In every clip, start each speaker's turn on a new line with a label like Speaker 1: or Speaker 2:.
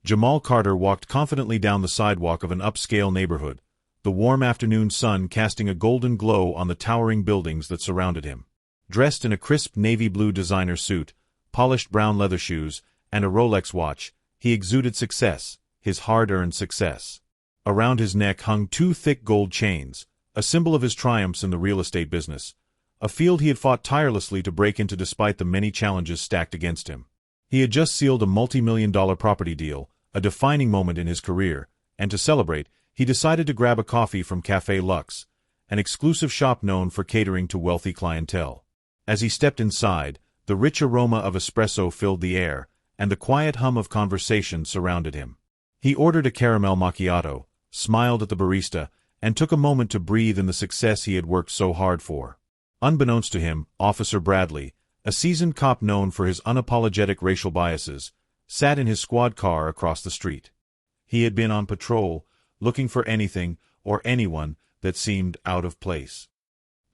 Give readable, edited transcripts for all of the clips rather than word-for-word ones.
Speaker 1: Jamal Carter walked confidently down the sidewalk of an upscale neighborhood, the warm afternoon sun casting a golden glow on the towering buildings that surrounded him. Dressed in a crisp navy blue designer suit, polished brown leather shoes, and a Rolex watch, he exuded success, his hard-earned success. Around his neck hung 2 thick gold chains, a symbol of his triumphs in the real estate business, a field he had fought tirelessly to break into despite the many challenges stacked against him. He had just sealed a multi-million-dollar property deal, a defining moment in his career, and to celebrate, he decided to grab a coffee from Café Luxe, an exclusive shop known for catering to wealthy clientele. As he stepped inside, the rich aroma of espresso filled the air, and the quiet hum of conversation surrounded him. He ordered a caramel macchiato, smiled at the barista, and took a moment to breathe in the success he had worked so hard for. Unbeknownst to him, Officer Bradley, a seasoned cop known for his unapologetic racial biases, sat in his squad car across the street. He had been on patrol, looking for anything or anyone that seemed out of place.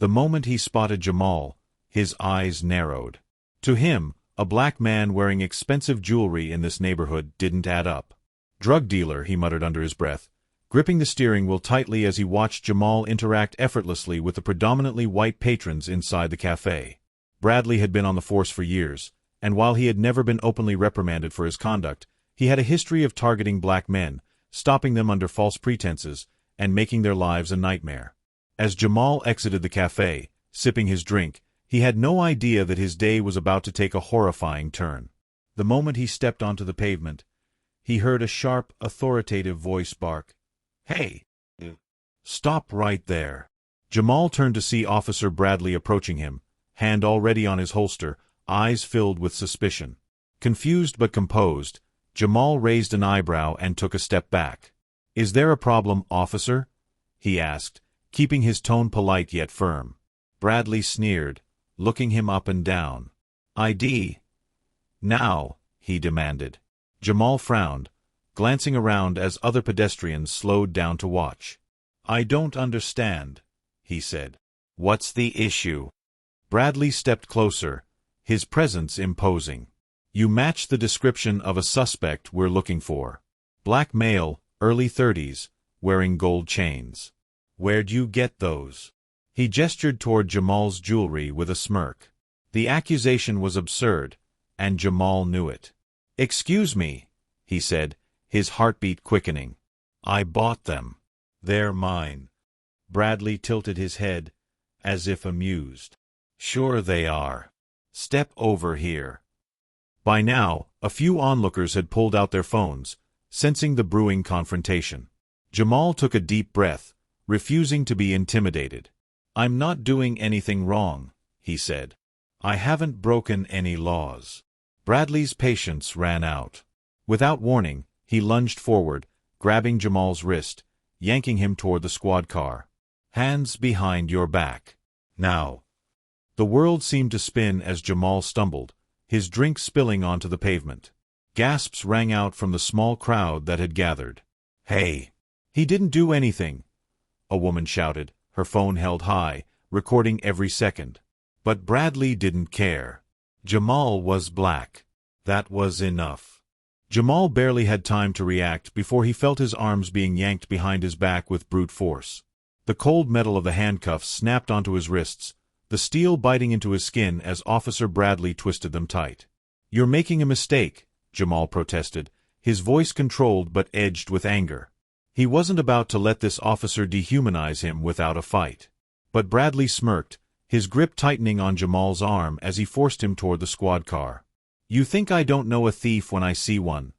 Speaker 1: The moment he spotted Jamal, his eyes narrowed. To him, a black man wearing expensive jewelry in this neighborhood didn't add up. "Drug dealer," he muttered under his breath, gripping the steering wheel tightly as he watched Jamal interact effortlessly with the predominantly white patrons inside the cafe. Bradley had been on the force for years, and while he had never been openly reprimanded for his conduct, he had a history of targeting black men, stopping them under false pretenses, and making their lives a nightmare. As Jamal exited the cafe, sipping his drink, he had no idea that his day was about to take a horrifying turn. The moment he stepped onto the pavement, he heard a sharp, authoritative voice bark, "Hey! Stop right there!" Jamal turned to see Officer Bradley approaching him, hand already on his holster, eyes filled with suspicion. Confused but composed, Jamal raised an eyebrow and took a step back. "Is there a problem, officer?" he asked, keeping his tone polite yet firm. Bradley sneered, looking him up and down. "ID? Now," he demanded. Jamal frowned, glancing around as other pedestrians slowed down to watch. "I don't understand," he said. "What's the issue?" Bradley stepped closer, his presence imposing. "You match the description of a suspect we're looking for. Black male, early 30s, wearing gold chains. Where'd you get those?" He gestured toward Jamal's jewelry with a smirk. The accusation was absurd, and Jamal knew it. "Excuse me," he said, his heartbeat quickening. "I bought them. They're mine." Bradley tilted his head, as if amused. "Sure they are. Step over here." By now, a few onlookers had pulled out their phones, sensing the brewing confrontation. Jamal took a deep breath, refusing to be intimidated. "I'm not doing anything wrong," he said. "I haven't broken any laws." Bradley's patience ran out. Without warning, he lunged forward, grabbing Jamal's wrist, yanking him toward the squad car. "Hands behind your back. Now." The world seemed to spin as Jamal stumbled, his drink spilling onto the pavement. Gasps rang out from the small crowd that had gathered. "Hey! He didn't do anything!" a woman shouted, her phone held high, recording every second. But Bradley didn't care. Jamal was black. That was enough. Jamal barely had time to react before he felt his arms being yanked behind his back with brute force. The cold metal of the handcuffs snapped onto his wrists, the steel biting into his skin as Officer Bradley twisted them tight. "You're making a mistake," Jamal protested, his voice controlled but edged with anger. He wasn't about to let this officer dehumanize him without a fight. But Bradley smirked, his grip tightening on Jamal's arm as he forced him toward the squad car. "You think I don't know a thief when I see one?"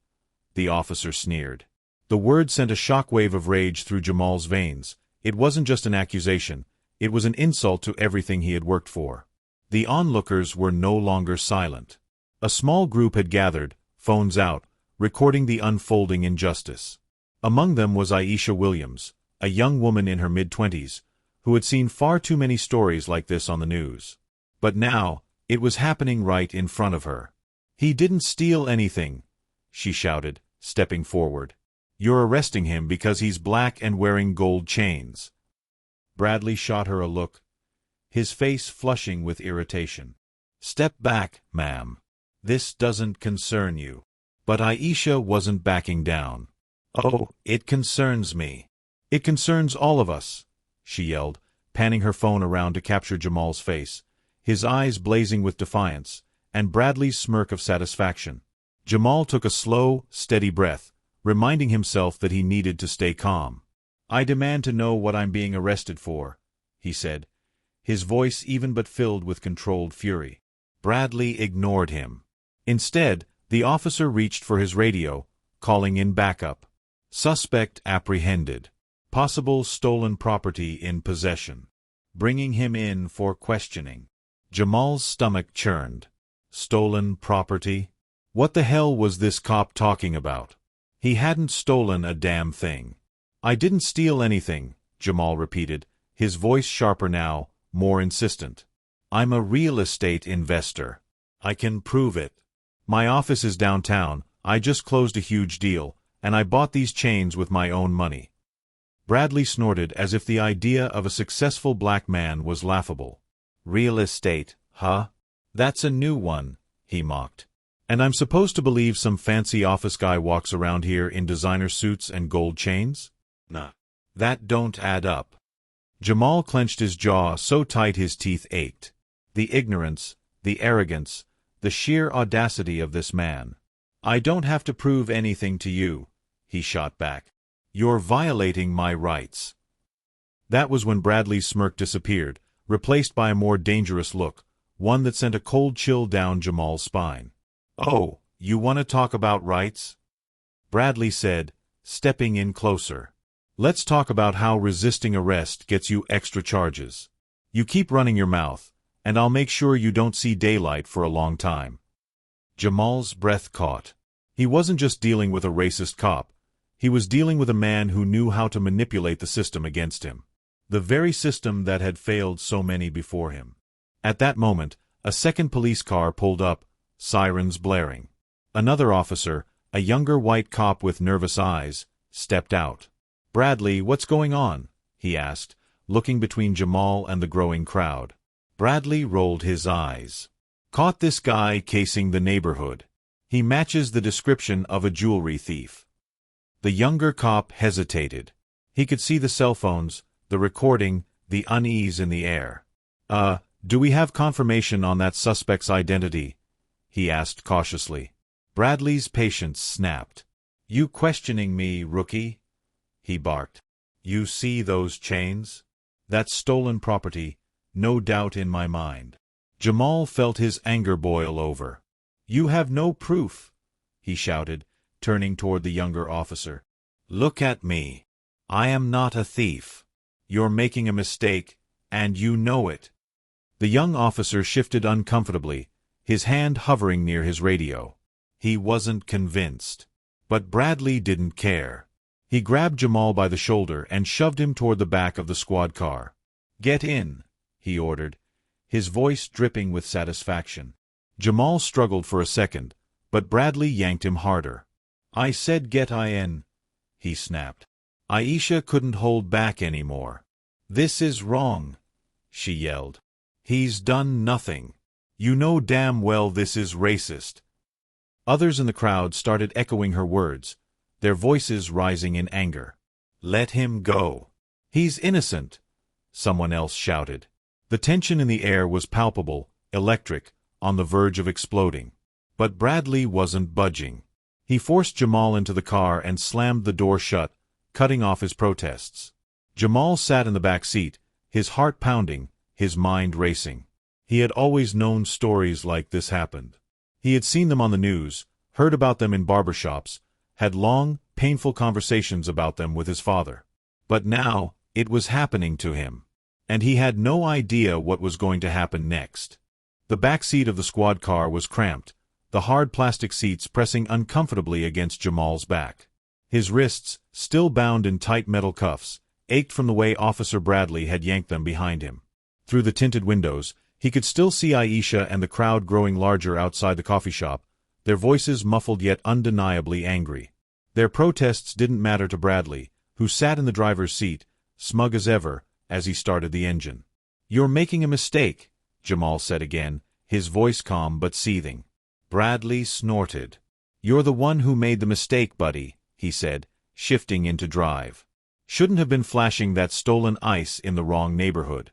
Speaker 1: the officer sneered. The word sent a shockwave of rage through Jamal's veins. It wasn't just an accusation. It was an insult to everything he had worked for. The onlookers were no longer silent. A small group had gathered, phones out, recording the unfolding injustice. Among them was Aisha Williams, a young woman in her mid-20s, who had seen far too many stories like this on the news. But now, it was happening right in front of her. "He didn't steal anything," she shouted, stepping forward. "You're arresting him because he's black and wearing gold chains." Bradley shot her a look, his face flushing with irritation. "Step back, ma'am. This doesn't concern you." But Aisha wasn't backing down. "Oh, it concerns me. It concerns all of us," she yelled, panning her phone around to capture Jamal's face, his eyes blazing with defiance, and Bradley's smirk of satisfaction. Jamal took a slow, steady breath, reminding himself that he needed to stay calm. "I demand to know what I'm being arrested for," he said, his voice even but filled with controlled fury. Bradley ignored him. Instead, the officer reached for his radio, calling in backup. Suspect apprehended. Possible stolen property in possession. Bringing him in for questioning. Jamal's stomach churned. Stolen property? What the hell was this cop talking about? He hadn't stolen a damn thing. "I didn't steal anything," Jamal repeated, his voice sharper now, more insistent. "I'm a real estate investor. I can prove it. My office is downtown, I just closed a huge deal, and I bought these chains with my own money." Bradley snorted as if the idea of a successful black man was laughable. "Real estate, huh? That's a new one," he mocked. "And I'm supposed to believe some fancy office guy walks around here in designer suits and gold chains? Nah. That don't add up." Jamal clenched his jaw so tight his teeth ached. The ignorance, the arrogance, the sheer audacity of this man. "I don't have to prove anything to you," he shot back. "You're violating my rights." That was when Bradley's smirk disappeared, replaced by a more dangerous look, one that sent a cold chill down Jamal's spine. "Oh, you want to talk about rights?" Bradley said, stepping in closer. "Let's talk about how resisting arrest gets you extra charges. You keep running your mouth, and I'll make sure you don't see daylight for a long time." Jamal's breath caught. He wasn't just dealing with a racist cop. He was dealing with a man who knew how to manipulate the system against him. The very system that had failed so many before him. At that moment, a second police car pulled up, sirens blaring. Another officer, a younger white cop with nervous eyes, stepped out. "Bradley, what's going on?" he asked, looking between Jamal and the growing crowd. Bradley rolled his eyes. "Caught this guy casing the neighborhood. He matches the description of a jewelry thief." The younger cop hesitated. He could see the cell phones, the recording, the unease in the air. Do we have confirmation on that suspect's identity?" he asked cautiously. Bradley's patience snapped. "You questioning me, rookie?" he barked. "You see those chains? That's stolen property, no doubt in my mind." Jamal felt his anger boil over. "You have no proof," he shouted, turning toward the younger officer. "Look at me. I am not a thief. You're making a mistake, and you know it." The young officer shifted uncomfortably, his hand hovering near his radio. He wasn't convinced. But Bradley didn't care. He grabbed Jamal by the shoulder and shoved him toward the back of the squad car. "Get in," he ordered, his voice dripping with satisfaction. Jamal struggled for a second, but Bradley yanked him harder. "I said get in," he snapped. Aisha couldn't hold back anymore. "This is wrong," she yelled. "He's done nothing. You know damn well this is racist." Others in the crowd started echoing her words, their voices rising in anger. "Let him go. He's innocent," someone else shouted. The tension in the air was palpable, electric, on the verge of exploding. But Bradley wasn't budging. He forced Jamal into the car and slammed the door shut, cutting off his protests. Jamal sat in the back seat, his heart pounding, his mind racing. He had always known stories like this happened. He had seen them on the news, heard about them in barbershops, had long, painful conversations about them with his father. But now, it was happening to him. And he had no idea what was going to happen next. The back seat of the squad car was cramped, the hard plastic seats pressing uncomfortably against Jamal's back. His wrists, still bound in tight metal cuffs, ached from the way Officer Bradley had yanked them behind him. Through the tinted windows, he could still see Aisha and the crowd growing larger outside the coffee shop, their voices muffled yet undeniably angry. Their protests didn't matter to Bradley, who sat in the driver's seat, smug as ever, as he started the engine. "You're making a mistake," Jamal said again, his voice calm but seething. Bradley snorted. "You're the one who made the mistake, buddy," he said, shifting into drive. "Shouldn't have been flashing that stolen ice in the wrong neighborhood."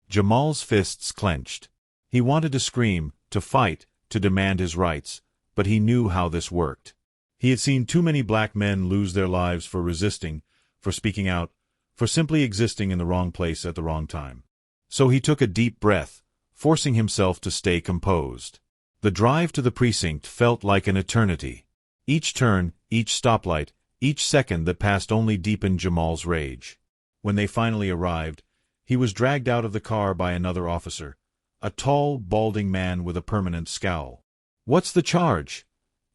Speaker 1: Jamal's fists clenched. He wanted to scream, to fight, to demand his rights, but he knew how this worked. He had seen too many black men lose their lives for resisting, for speaking out, for simply existing in the wrong place at the wrong time. So he took a deep breath, forcing himself to stay composed. The drive to the precinct felt like an eternity. Each turn, each stoplight, each second that passed only deepened Jamal's rage. When they finally arrived, he was dragged out of the car by another officer, a tall, balding man with a permanent scowl. "What's the charge?"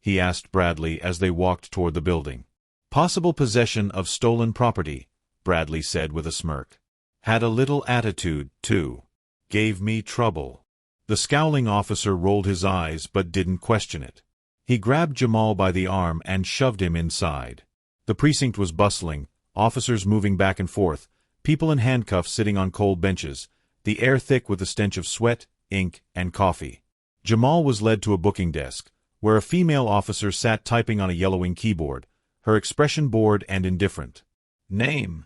Speaker 1: he asked Bradley as they walked toward the building. "Possible possession of stolen property," Bradley said with a smirk. "Had a little attitude, too. Gave me trouble." The scowling officer rolled his eyes but didn't question it. He grabbed Jamal by the arm and shoved him inside. The precinct was bustling, officers moving back and forth, people in handcuffs sitting on cold benches, the air thick with the stench of sweat, ink, and coffee. Jamal was led to a booking desk, where a female officer sat typing on a yellowing keyboard, her expression bored and indifferent. "Name?"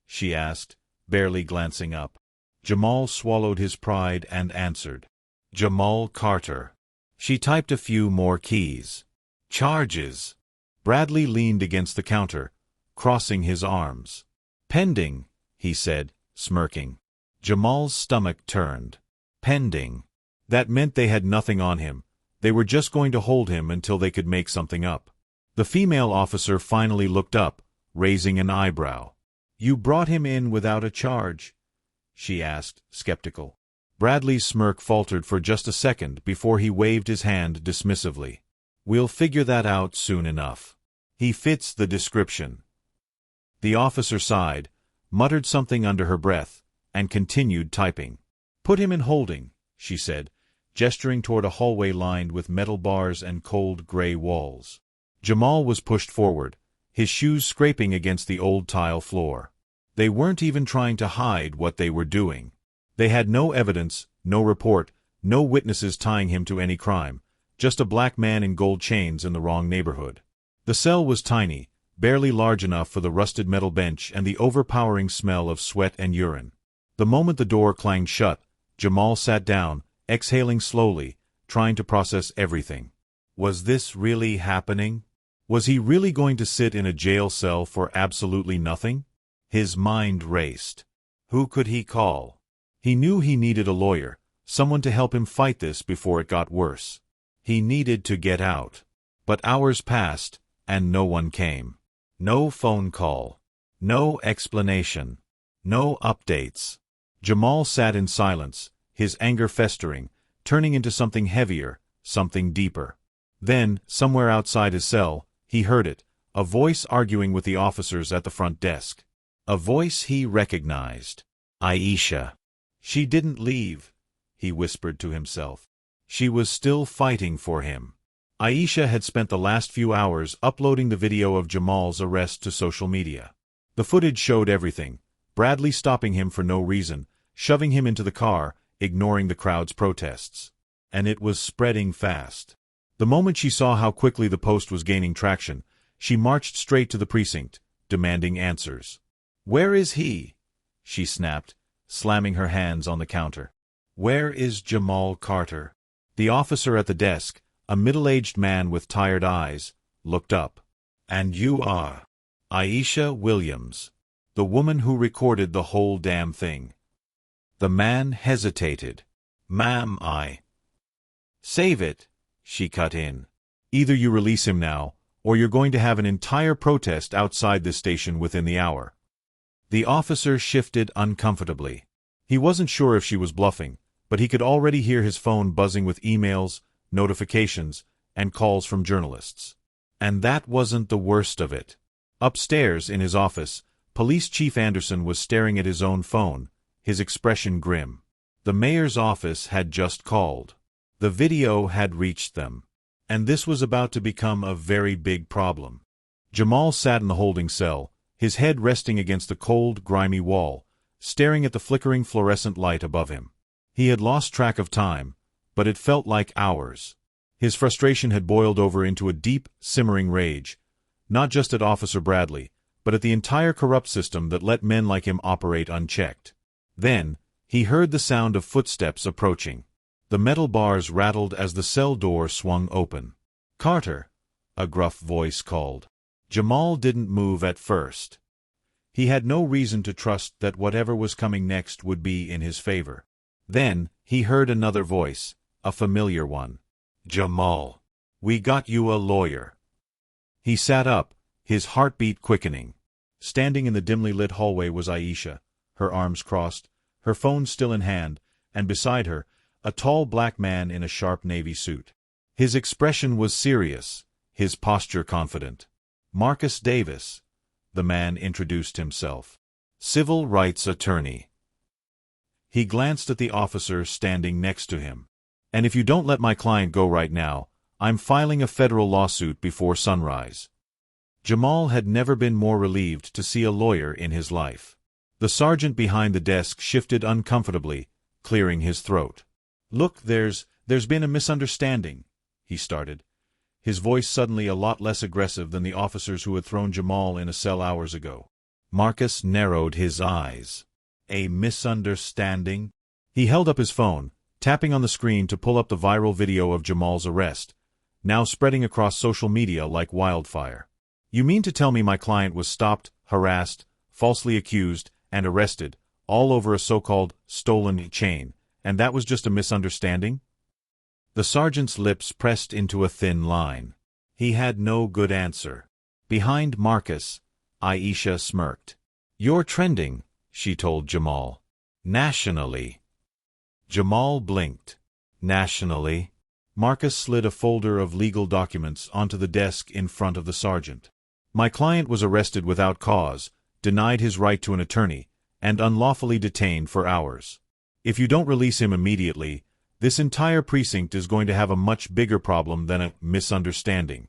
Speaker 1: she asked, barely glancing up. Jamal swallowed his pride and answered. "Jamal Carter." She typed a few more keys. "Charges." Bradley leaned against the counter, crossing his arms. "Pending," he said, smirking. Jamal's stomach turned. Pending. That meant they had nothing on him. They were just going to hold him until they could make something up. The female officer finally looked up, raising an eyebrow. "You brought him in without a charge?" she asked, skeptical. Bradley's smirk faltered for just a second before he waved his hand dismissively. "We'll figure that out soon enough. He fits the description." The officer sighed, muttered something under her breath, and continued typing. "Put him in holding," she said, gesturing toward a hallway lined with metal bars and cold gray walls. Jamal was pushed forward, his shoes scraping against the old tile floor. They weren't even trying to hide what they were doing. They had no evidence, no report, no witnesses tying him to any crime, just a black man in gold chains in the wrong neighborhood. The cell was tiny, barely large enough for the rusted metal bench and the overpowering smell of sweat and urine. The moment the door clanged shut, Jamal sat down, exhaling slowly, trying to process everything. Was this really happening? Was he really going to sit in a jail cell for absolutely nothing? His mind raced. Who could he call? He knew he needed a lawyer, someone to help him fight this before it got worse. He needed to get out. But hours passed, and no one came. No phone call. No explanation. No updates. Jamal sat in silence, his anger festering, turning into something heavier, something deeper. Then, somewhere outside his cell, he heard it, a voice arguing with the officers at the front desk. A voice he recognized. Aisha. She didn't leave, he whispered to himself. She was still fighting for him. Aisha had spent the last few hours uploading the video of Jamal's arrest to social media. The footage showed everything, Bradley stopping him for no reason, shoving him into the car, ignoring the crowd's protests. And it was spreading fast. The moment she saw how quickly the post was gaining traction, she marched straight to the precinct, demanding answers. "Where is he?" she snapped, slamming her hands on the counter. "Where is Jamal Carter?" The officer at the desk, a middle-aged man with tired eyes, looked up. "And you are Aisha Williams, the woman who recorded the whole damn thing." The man hesitated. "Ma'am, Save it," she cut in. "Either you release him now, or you're going to have an entire protest outside this station within the hour." The officer shifted uncomfortably. He wasn't sure if she was bluffing, but he could already hear his phone buzzing with emails, notifications, and calls from journalists. And that wasn't the worst of it. Upstairs in his office, Police Chief Anderson was staring at his own phone, his expression grim. The mayor's office had just called. The video had reached them. And this was about to become a very big problem. Jamal sat in the holding cell, his head resting against the cold, grimy wall, staring at the flickering fluorescent light above him. He had lost track of time, but it felt like hours. His frustration had boiled over into a deep, simmering rage, not just at Officer Bradley, but at the entire corrupt system that let men like him operate unchecked. Then, he heard the sound of footsteps approaching. The metal bars rattled as the cell door swung open. "Carter," a gruff voice called. Jamal didn't move at first. He had no reason to trust that whatever was coming next would be in his favor. Then, he heard another voice, a familiar one. "Jamal, we got you a lawyer." He sat up, his heartbeat quickening. Standing in the dimly lit hallway was Aisha, her arms crossed, her phone still in hand, and beside her, a tall black man in a sharp navy suit. His expression was serious, his posture confident. "Marcus Davis," the man introduced himself. "Civil rights attorney." He glanced at the officer standing next to him. "And if you don't let my client go right now, I'm filing a federal lawsuit before sunrise." Jamal had never been more relieved to see a lawyer in his life. The sergeant behind the desk shifted uncomfortably, clearing his throat. "Look, there's been a misunderstanding," he started, his voice suddenly a lot less aggressive than the officers who had thrown Jamal in a cell hours ago. Marcus narrowed his eyes. "A misunderstanding?" He held up his phone, tapping on the screen to pull up the viral video of Jamal's arrest, now spreading across social media like wildfire. "You mean to tell me my client was stopped, harassed, falsely accused, and arrested, all over a so-called stolen chain, and that was just a misunderstanding?" The sergeant's lips pressed into a thin line. He had no good answer. Behind Marcus, Aisha smirked. "You're trending," she told Jamal. "Nationally." Jamal blinked. "Nationally?" Marcus slid a folder of legal documents onto the desk in front of the sergeant. "My client was arrested without cause, denied his right to an attorney, and unlawfully detained for hours. If you don't release him immediately, this entire precinct is going to have a much bigger problem than a misunderstanding."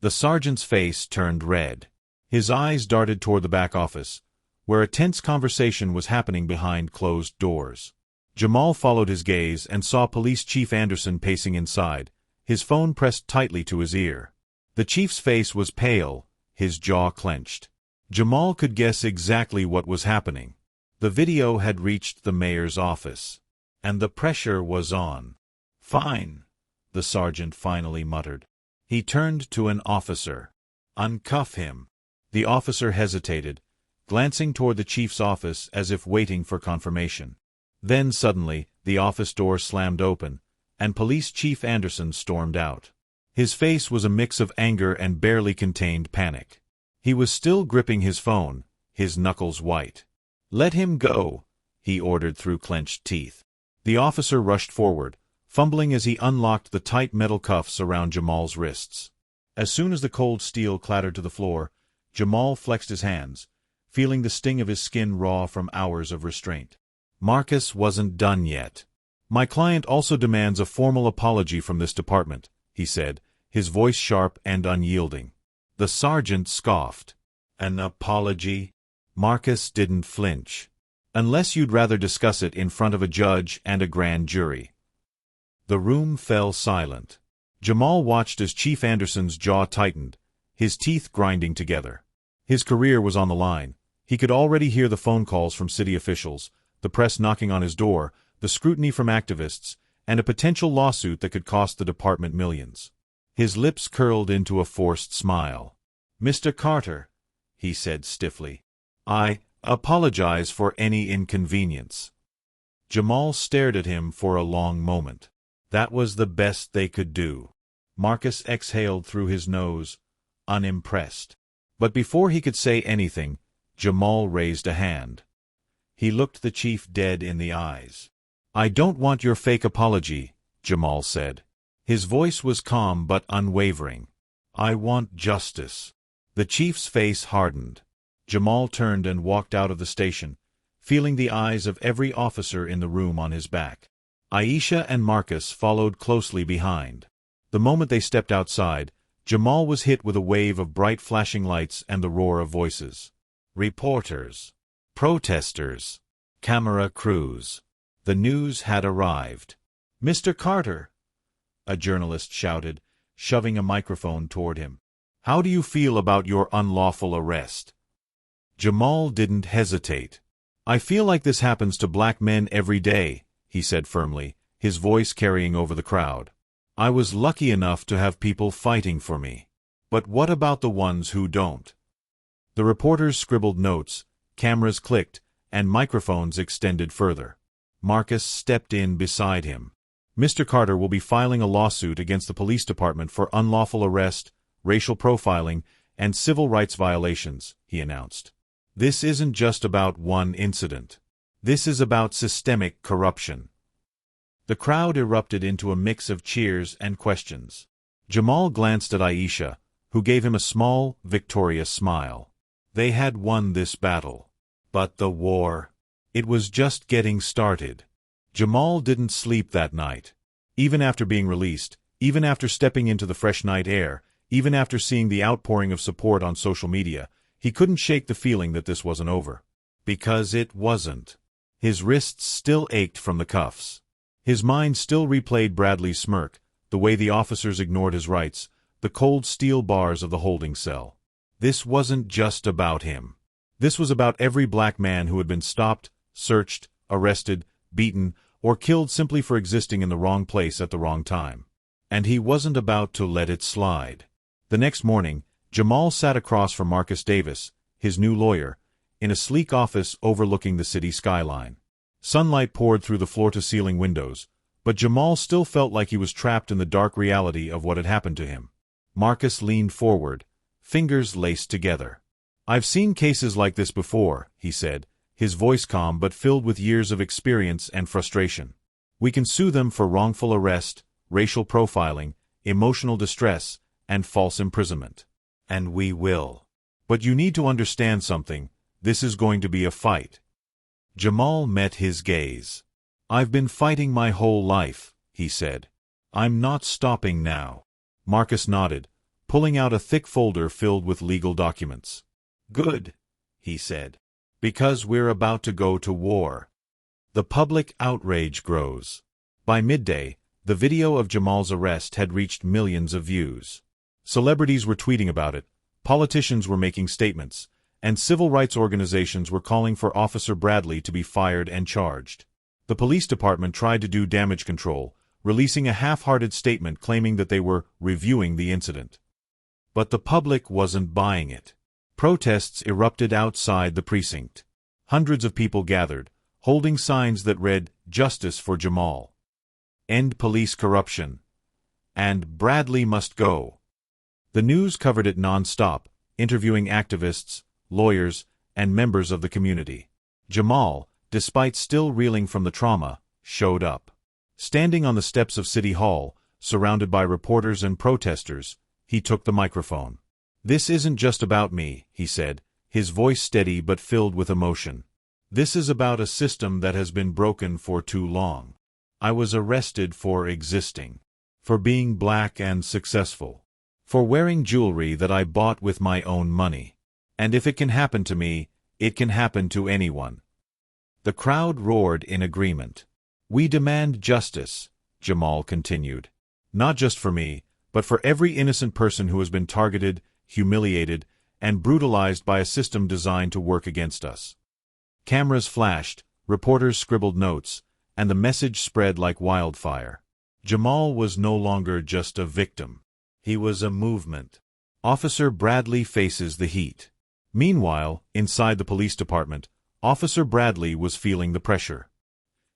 Speaker 1: The sergeant's face turned red. His eyes darted toward the back office, where a tense conversation was happening behind closed doors. Jamal followed his gaze and saw Police Chief Anderson pacing inside, his phone pressed tightly to his ear. The chief's face was pale, his jaw clenched. Jamal could guess exactly what was happening. The video had reached the mayor's office, and the pressure was on. "Fine," the sergeant finally muttered. He turned to an officer. "Uncuff him." The officer hesitated, glancing toward the chief's office as if waiting for confirmation. Then suddenly, the office door slammed open, and Police Chief Anderson stormed out. His face was a mix of anger and barely contained panic. He was still gripping his phone, his knuckles white. "Let him go," he ordered through clenched teeth. The officer rushed forward, fumbling as he unlocked the tight metal cuffs around Jamal's wrists. As soon as the cold steel clattered to the floor, Jamal flexed his hands, feeling the sting of his skin raw from hours of restraint. Marcus wasn't done yet. "My client also demands a formal apology from this department," he said, his voice sharp and unyielding. The sergeant scoffed. "An apology?" Marcus didn't flinch. "Unless you'd rather discuss it in front of a judge and a grand jury." The room fell silent. Jamal watched as Chief Anderson's jaw tightened, his teeth grinding together. His career was on the line. He could already hear the phone calls from city officials, the press knocking on his door, the scrutiny from activists, and a potential lawsuit that could cost the department millions. His lips curled into a forced smile. "Mr. Carter," he said stiffly, "I apologize for any inconvenience." Jamal stared at him for a long moment. That was the best they could do. Marcus exhaled through his nose, unimpressed. But before he could say anything, Jamal raised a hand. He looked the chief dead in the eyes. "I don't want your fake apology," Jamal said. His voice was calm but unwavering. "I want justice." The chief's face hardened. Jamal turned and walked out of the station, feeling the eyes of every officer in the room on his back. Aisha and Marcus followed closely behind. The moment they stepped outside, Jamal was hit with a wave of bright flashing lights and the roar of voices. Reporters. Protesters. Camera crews. The news had arrived. "Mr. Carter!" a journalist shouted, shoving a microphone toward him. "How do you feel about your unlawful arrest?" Jamal didn't hesitate. "I feel like this happens to black men every day," he said firmly, his voice carrying over the crowd. "I was lucky enough to have people fighting for me. But what about the ones who don't?" The reporters scribbled notes, cameras clicked, and microphones extended further. Marcus stepped in beside him. "Mr. Carter will be filing a lawsuit against the police department for unlawful arrest, racial profiling, and civil rights violations," he announced. "This isn't just about one incident. This is about systemic corruption." The crowd erupted into a mix of cheers and questions. Jamal glanced at Aisha, who gave him a small, victorious smile. They had won this battle. But the war, it was just getting started. Jamal didn't sleep that night. Even after being released, even after stepping into the fresh night air, even after seeing the outpouring of support on social media, he couldn't shake the feeling that this wasn't over. Because it wasn't. His wrists still ached from the cuffs. His mind still replayed Bradley's smirk, the way the officers ignored his rights, the cold steel bars of the holding cell. This wasn't just about him. This was about every black man who had been stopped, searched, arrested, beaten, or killed simply for existing in the wrong place at the wrong time. And he wasn't about to let it slide. The next morning, Jamal sat across from Marcus Davis, his new lawyer, in a sleek office overlooking the city skyline. Sunlight poured through the floor-to-ceiling windows, but Jamal still felt like he was trapped in the dark reality of what had happened to him. Marcus leaned forward, fingers laced together. "I've seen cases like this before," he said, his voice calm but filled with years of experience and frustration. "We can sue them for wrongful arrest, racial profiling, emotional distress, and false imprisonment. And we will. But you need to understand something. This is going to be a fight." Jamal met his gaze. "I've been fighting my whole life," he said. "I'm not stopping now." Marcus nodded, pulling out a thick folder filled with legal documents. "Good," he said. "Because we're about to go to war." The public outrage grows. By midday, the video of Jamal's arrest had reached millions of views. Celebrities were tweeting about it, politicians were making statements, and civil rights organizations were calling for Officer Bradley to be fired and charged. The police department tried to do damage control, releasing a half-hearted statement claiming that they were reviewing the incident. But the public wasn't buying it. Protests erupted outside the precinct. Hundreds of people gathered, holding signs that read, "Justice for Jamal," "End police corruption," and "Bradley must go." The news covered it non-stop, interviewing activists, lawyers, and members of the community. Jamal, despite still reeling from the trauma, showed up. Standing on the steps of City Hall, surrounded by reporters and protesters, he took the microphone. "This isn't just about me," he said, his voice steady but filled with emotion. "This is about a system that has been broken for too long. I was arrested for existing, for being black and successful, for wearing jewelry that I bought with my own money. And if it can happen to me, it can happen to anyone." The crowd roared in agreement. "We demand justice," Jamal continued. "Not just for me, but for every innocent person who has been targeted, humiliated, and brutalized by a system designed to work against us." Cameras flashed, reporters scribbled notes, and the message spread like wildfire. Jamal was no longer just a victim. He was a movement. Officer Bradley faces the heat. Meanwhile, inside the police department, Officer Bradley was feeling the pressure.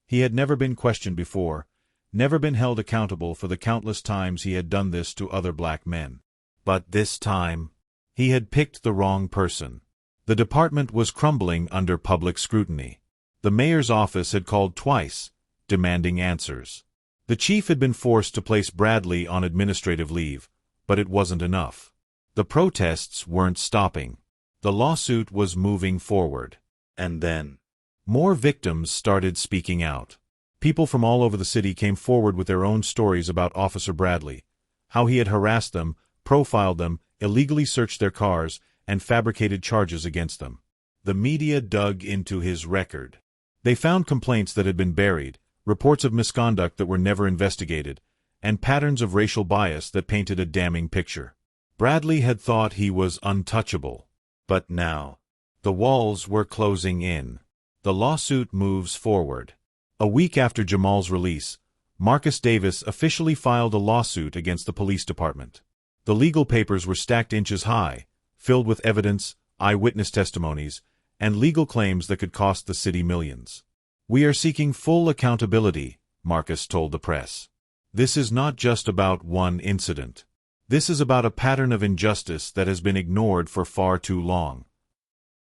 Speaker 1: He had never been questioned before, never been held accountable for the countless times he had done this to other black men. But this time, he had picked the wrong person. The department was crumbling under public scrutiny. The mayor's office had called twice, demanding answers. The chief had been forced to place Bradley on administrative leave, but it wasn't enough. The protests weren't stopping. The lawsuit was moving forward. And then, more victims started speaking out. People from all over the city came forward with their own stories about Officer Bradley, how he had harassed them, profiled them, illegally searched their cars, and fabricated charges against them. The media dug into his record. They found complaints that had been buried, reports of misconduct that were never investigated, and patterns of racial bias that painted a damning picture. Bradley had thought he was untouchable. But now, the walls were closing in. The lawsuit moves forward. A week after Jamal's release, Marcus Davis officially filed a lawsuit against the police department. The legal papers were stacked inches high, filled with evidence, eyewitness testimonies, and legal claims that could cost the city millions. "We are seeking full accountability," Marcus told the press. "This is not just about one incident. This is about a pattern of injustice that has been ignored for far too long."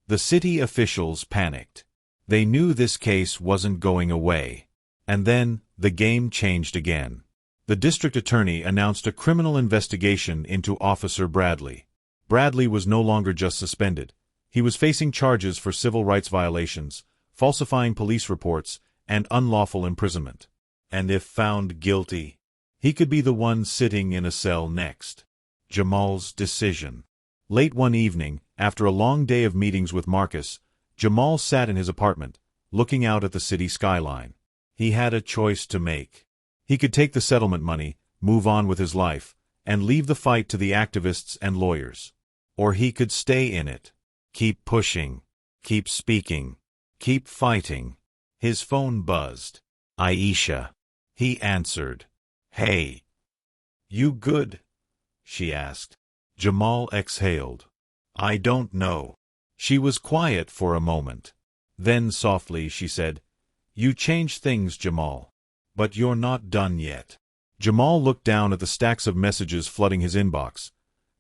Speaker 1: The city officials panicked. They knew this case wasn't going away. And then, the game changed again. The district attorney announced a criminal investigation into Officer Bradley. Bradley was no longer just suspended. He was facing charges for civil rights violations, falsifying police reports, and unlawful imprisonment. And if found guilty, he could be the one sitting in a cell next. Jamal's decision. Late one evening, after a long day of meetings with Marcus, Jamal sat in his apartment, looking out at the city skyline. He had a choice to make. He could take the settlement money, move on with his life, and leave the fight to the activists and lawyers. Or he could stay in it. Keep pushing. Keep speaking. Keep fighting. His phone buzzed. "Aisha." He answered. "Hey. You good?" she asked. Jamal exhaled. "I don't know." She was quiet for a moment. Then softly she said, "You changed things, Jamal. But you're not done yet." Jamal looked down at the stacks of messages flooding his inbox.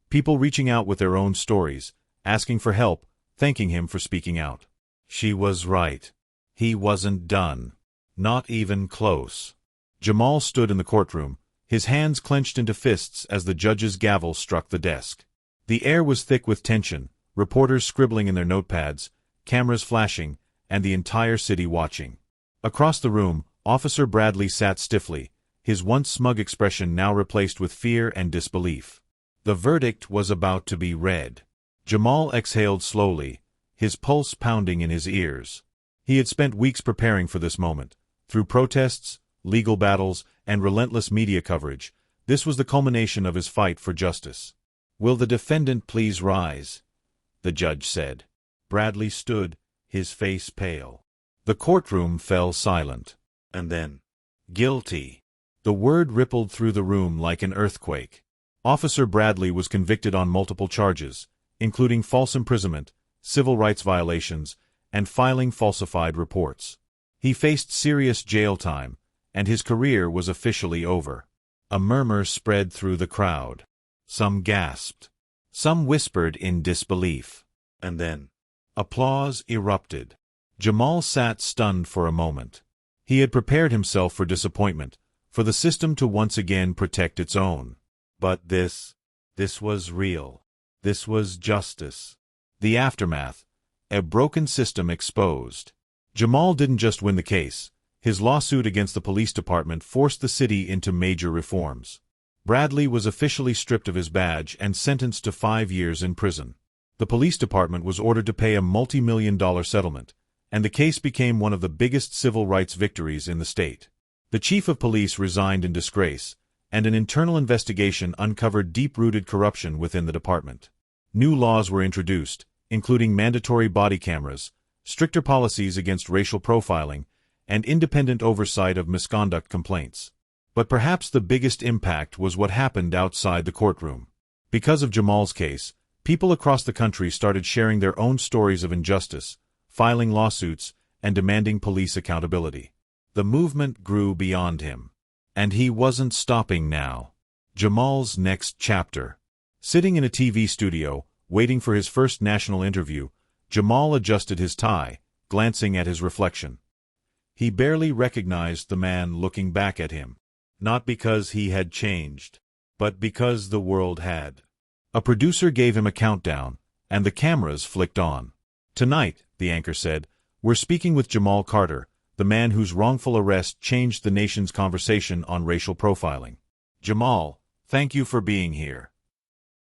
Speaker 1: People reaching out with their own stories, asking for help, thanking him for speaking out. She was right. He wasn't done. Not even close. Jamal stood in the courtroom, his hands clenched into fists as the judge's gavel struck the desk. The air was thick with tension, reporters scribbling in their notepads, cameras flashing, and the entire city watching. Across the room, Officer Bradley sat stiffly, his once smug expression now replaced with fear and disbelief. The verdict was about to be read. Jamal exhaled slowly, his pulse pounding in his ears. He had spent weeks preparing for this moment. Through protests, legal battles, and relentless media coverage, this was the culmination of his fight for justice. "Will the defendant please rise?" the judge said. Bradley stood, his face pale. The courtroom fell silent. And then, "Guilty." The word rippled through the room like an earthquake. Officer Bradley was convicted on multiple charges, including false imprisonment, civil rights violations, and filing falsified reports. He faced serious jail time, and his career was officially over. A murmur spread through the crowd. Some gasped. Some whispered in disbelief. And then, applause erupted. Jamal sat stunned for a moment. He had prepared himself for disappointment, for the system to once again protect its own. But this was real. This was justice. The aftermath, a broken system exposed. Jamal didn't just win the case. His lawsuit against the police department forced the city into major reforms. Bradley was officially stripped of his badge and sentenced to 5 years in prison. The police department was ordered to pay a multi-million-dollar settlement, and the case became one of the biggest civil rights victories in the state. The chief of police resigned in disgrace, and an internal investigation uncovered deep-rooted corruption within the department. New laws were introduced, including mandatory body cameras, stricter policies against racial profiling, and independent oversight of misconduct complaints. But perhaps the biggest impact was what happened outside the courtroom. Because of Jamal's case, people across the country started sharing their own stories of injustice, filing lawsuits, and demanding police accountability. The movement grew beyond him. And he wasn't stopping now. Jamal's next chapter. Sitting in a TV studio, waiting for his first national interview, Jamal adjusted his tie, glancing at his reflection. He barely recognized the man looking back at him. Not because he had changed, but because the world had. A producer gave him a countdown, and the cameras flicked on. "Tonight," the anchor said, "we're speaking with Jamal Carter, the man whose wrongful arrest changed the nation's conversation on racial profiling. Jamal, thank you for being here."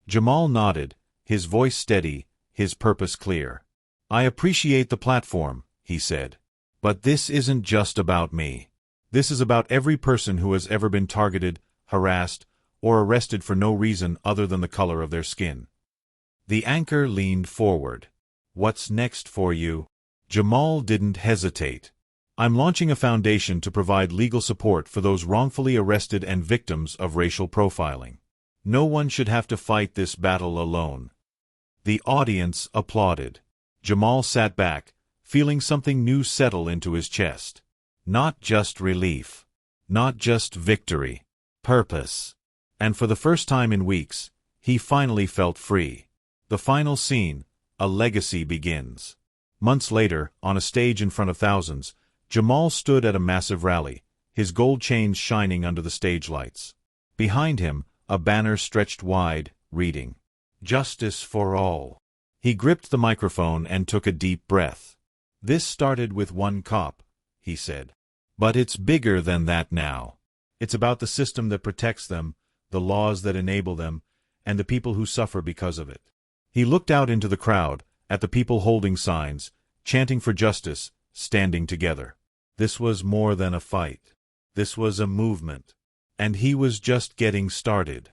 Speaker 1: Jamal nodded, his voice steady, his purpose clear. "I appreciate the platform," he said. "But this isn't just about me. This is about every person who has ever been targeted, harassed, or arrested for no reason other than the color of their skin. The anchor leaned forward. "What's next for you?" Jamal didn't hesitate. "I'm launching a foundation to provide legal support for those wrongfully arrested and victims of racial profiling. No one should have to fight this battle alone." The audience applauded. Jamal sat back, feeling something new settle into his chest. Not just relief. Not just victory. Purpose. And for the first time in weeks, he finally felt free. The final scene, a legacy begins. Months later, on a stage in front of thousands, Jamal stood at a massive rally, his gold chains shining under the stage lights. Behind him, a banner stretched wide, reading, "Justice for All." He gripped the microphone and took a deep breath. "This started with one cop," he said. "But it's bigger than that now. It's about the system that protects them, the laws that enable them, and the people who suffer because of it." He looked out into the crowd, at the people holding signs, chanting for justice, standing together. This was more than a fight. This was a movement. And he was just getting started.